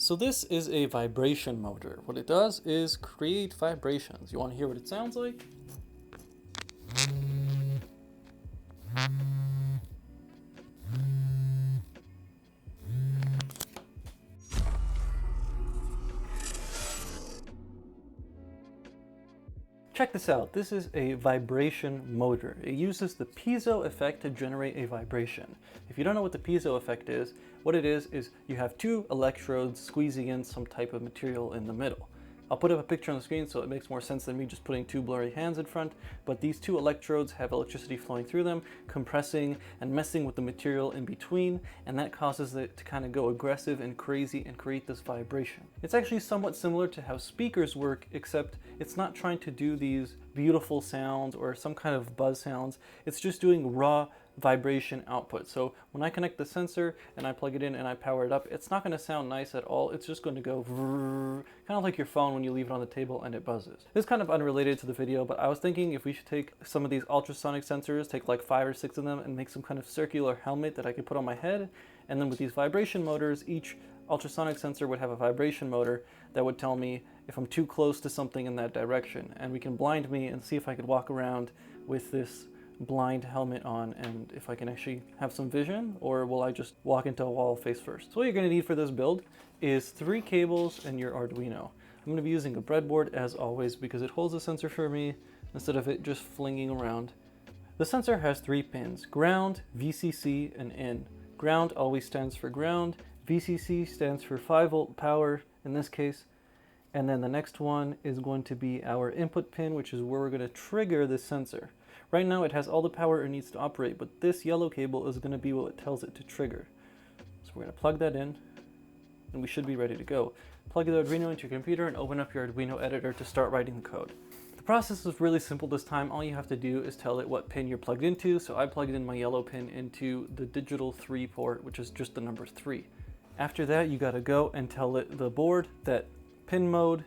So this is a vibration motor. What it does is create vibrations. You want to hear what it sounds like? Check this out. This is a vibration motor. It uses the piezo effect to generate a vibration. If you don't know what the piezo effect is, what it is you have two electrodes squeezing in some type of material in the middle. I'll put up a picture on the screen so it makes more sense than me just putting two blurry hands in front, but these two electrodes have electricity flowing through them, compressing and messing with the material in between, and that causes it to kind of go aggressive and crazy and create this vibration. It's actually somewhat similar to how speakers work, except it's not trying to do these beautiful sounds or some kind of buzz sounds. It's just doing raw vibration output. So when I connect the sensor and I plug it in and I power it up, it's not going to sound nice at all. It's just going to go kind of like your phone when you leave it on the table and it buzzes. This is kind of unrelated to the video, but I was thinking if we should take some of these ultrasonic sensors, take like 5 or 6 of them and make some kind of circular helmet that I could put on my head. And then with these vibration motors, each ultrasonic sensor would have a vibration motor that would tell me if I'm too close to something in that direction. And we can blind me and see if I could walk around with this blind helmet on and if I can actually have some vision, or will I just walk into a wall face first. So what you're going to need for this build is 3 cables and your Arduino. I'm going to be using a breadboard as always because it holds the sensor for me instead of it just flinging around. The sensor has 3 pins: ground, VCC, and in. Ground always stands for ground, VCC stands for 5-volt power in this case, and then the next one is going to be our input pin, which is where we're going to trigger this sensor. Right now it has all the power it needs to operate, but this yellow cable is going to be what tells it to trigger. So we're going to plug that in, and we should be ready to go. Plug the Arduino into your computer and open up your Arduino editor to start writing the code. The process is really simple this time. All you have to do is tell it what pin you're plugged into. So I plugged in my yellow pin into the digital 3 port, which is just the number 3. After that, you got to go and tell it, the board, that pin mode,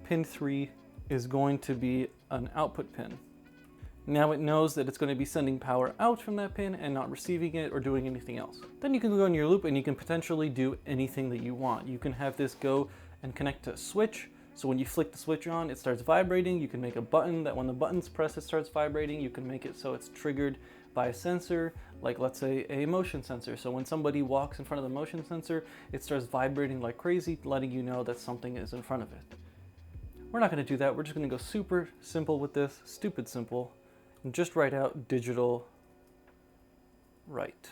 pin 3, is going to be an output pin. Now it knows that it's going to be sending power out from that pin and not receiving it or doing anything else. Then you can go in your loop and you can potentially do anything that you want. You can have this go and connect to a switch. So when you flick the switch on, it starts vibrating. You can make a button that when the button's pressed, it starts vibrating. You can make it so it's triggered by a sensor, like let's say a motion sensor. So when somebody walks in front of the motion sensor, it starts vibrating like crazy, letting you know that something is in front of it. We're not going to do that. We're just going to go super simple with this, stupid simple. And just write out digital write.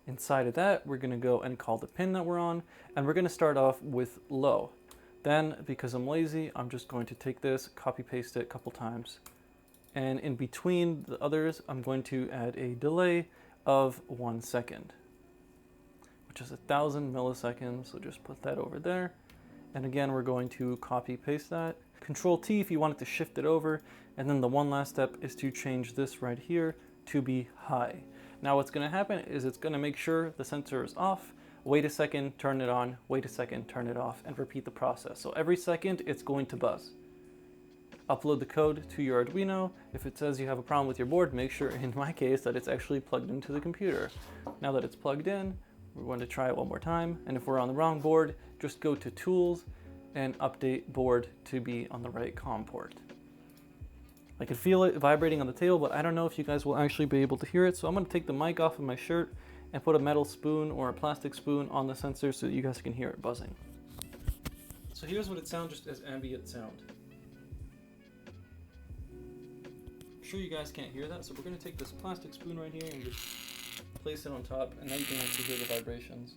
Inside of that, we're going to go and call the pin that we're on, and we're going to start off with low. Then, because I'm lazy, I'm just going to take this, copy paste it a couple times, and in between the others, I'm going to add a delay of 1 second, which is 1,000 milliseconds. So just put that over there, and again, we're going to copy paste that. Control T if you wanted to shift it over, and then the one last step is to change this right here to be high. Now what's going to happen is it's going to make sure the sensor is off, wait a second, turn it on, wait a second, turn it off, and repeat the process. So every second it's going to buzz. Upload the code to your Arduino. If it says you have a problem with your board, make sure in my case that it's actually plugged into the computer. Now that it's plugged in, we're going to try it one more time, and if we're on the wrong board, just go to Tools and update board to be on the right COM port. I can feel it vibrating on the table, but I don't know if you guys will actually be able to hear it. So I'm going to take the mic off of my shirt and put a metal spoon or a plastic spoon on the sensor so that you guys can hear it buzzing. So here's what it sounds just as ambient sound. I'm sure you guys can't hear that, so we're going to take this plastic spoon right here and just place it on top, and now you can actually hear the vibrations.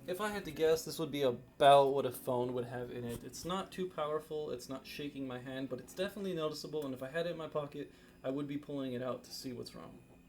If I had to guess, this would be about what a phone would have in it. It's not too powerful, it's not shaking my hand, but it's definitely noticeable, and if I had it in my pocket, I would be pulling it out to see what's wrong.